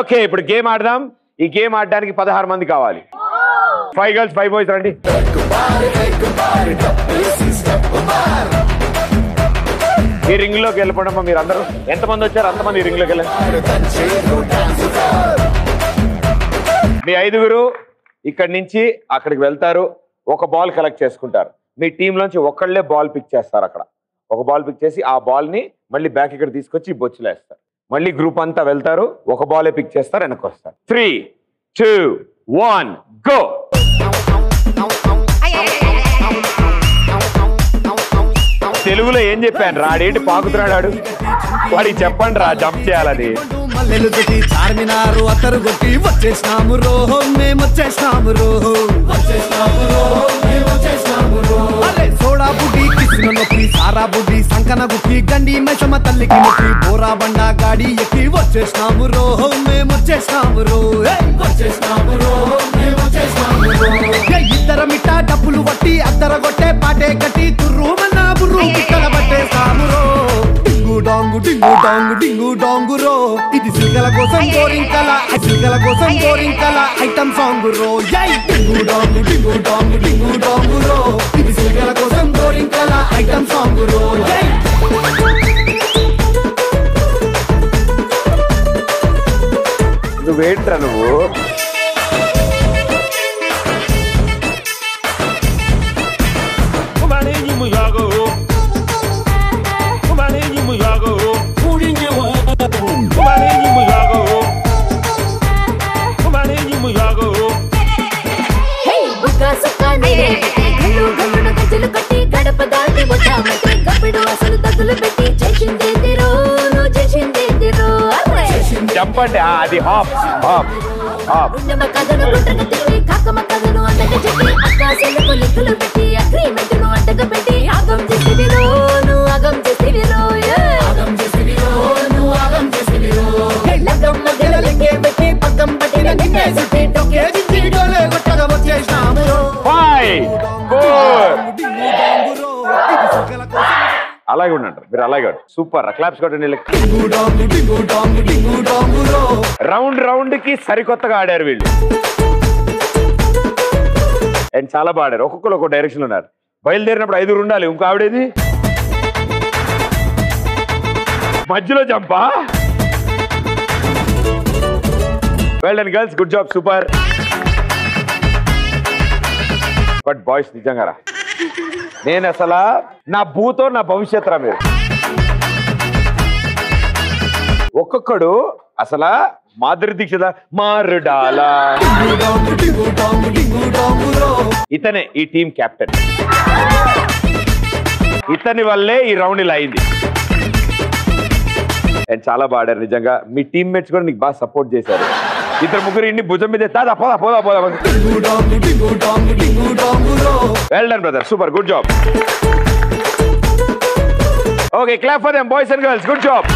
Okay ఇప్పుడు game ఆడదాం. ఈ గేమ్ ఆడడానికి 16 మంది కావాలి. 5 గర్ల్స్ 5 బాయ్స్ రండి. ఈ రింగ్ లోకి వెళ్ళిపోవడమ్మా. మీరు అందరూ ఎంతమంది వచ్చారు అంతమంది ఈ రింగ్ లోకి వెళ్ళండి. మీ 5గురు ఇక్కడి నుంచి అక్కడికి వెళ్తారు. ఒక బాల్ కలెక్ట్ చేసుకుంటారు. మీ టీంలోంచి ఒకళ్ళే బాల్ పిక్ చేస్తారు. అక్కడ ఒక బాల్ పిక్ చేసి ఆ బాల్ ని మళ్ళీ బ్యాక్ ఇక్కడ తీసుకొచ్చి బొచ్చులో వేస్తారు. మళ్ళీ గ్రూప్ అంతా వెళ్తారు. ఒక బాలే పిక్ చేస్తారు, వెనక్కి వస్తారు. 3, 2, 1 గో. తెలుగులో ఏం చెప్పాను రాడేంటి పాకుతున్నాడు వాడికి చెప్పండి రా జంప్ చేయాలని. చార్మినారు అతరు కొట్టి వచ్చేసినాము రో మేము వచ్చేసినాము రో సోడా బుడ్డి కిసిన నొప్పి సారా బుడ్డి సంకన గుప్పి గండి మెషమ తల్లికి నొప్పి బోరా బండా గాడి ఎక్కి వచ్చేసినాము రో మేము వచ్చేసినాము రో ఇద్దర మిట్టా డబ్బులు పట్టి అద్దర కొట్టే పాటే కట్టి తుర్రు మన్నా బుర్రు పిక్కల పట్టేసాము రో డింగు డాంగు డింగు డాంగు డింగు డాంగు రో ఇది సిగల కోసం బోరింగ్ కల సిగల కోసం బోరింగ్ కల ఐటమ్ సాంగ్ రో యై డింగు డాంగు డింగు డాంగు డింగు డాంగు రో ఇది సిగల కోసం బోరింగ్ కల ఐటమ్ సాంగ్ రో యై నువ్వేంట్రా నువ్వు చెప్పండి అది హాప్ హాప్ హాప్ అలాగే ఉండండి మీరు అలాగే సూపర్ క్లాప్స్ కొట్టండి. రౌండ్ రౌండ్ కి సరికొత్తగా ఆడారు వీళ్ళు అండ్ చాలా బాగా ఆడారు. ఒక్కొక్కరు ఒక్కొక్క డైరెక్షన్ ఉన్నారు. బయలుదేరినప్పుడు 5 ఉండాలి. ఇంకో ఆవిడేది మధ్యలో Zampa. Well done girls good job super. But boys నిజంగా రా నేను అసలు నా భూతో నా భవిష్యత్ రా మీరు. ఒక్కొక్కడు అసలు మాధురి దీక్షిత మారుడాలా ఇతనే ఈ టీం కెప్టెన్. ఇతని వల్లే ఈ రౌండ్ ఇలా అయింది. అండ్ చాలా బాగా ఆడారు నిజంగా. మీ టీమ్మేట్స్ కూడా నీకు బాగా సపోర్ట్ చేశారు. 2-3 ఇన్ని భుజం మీద పోదా పోదా పోదా. Well done brother super good job. Okay clap for them boys and girls good job.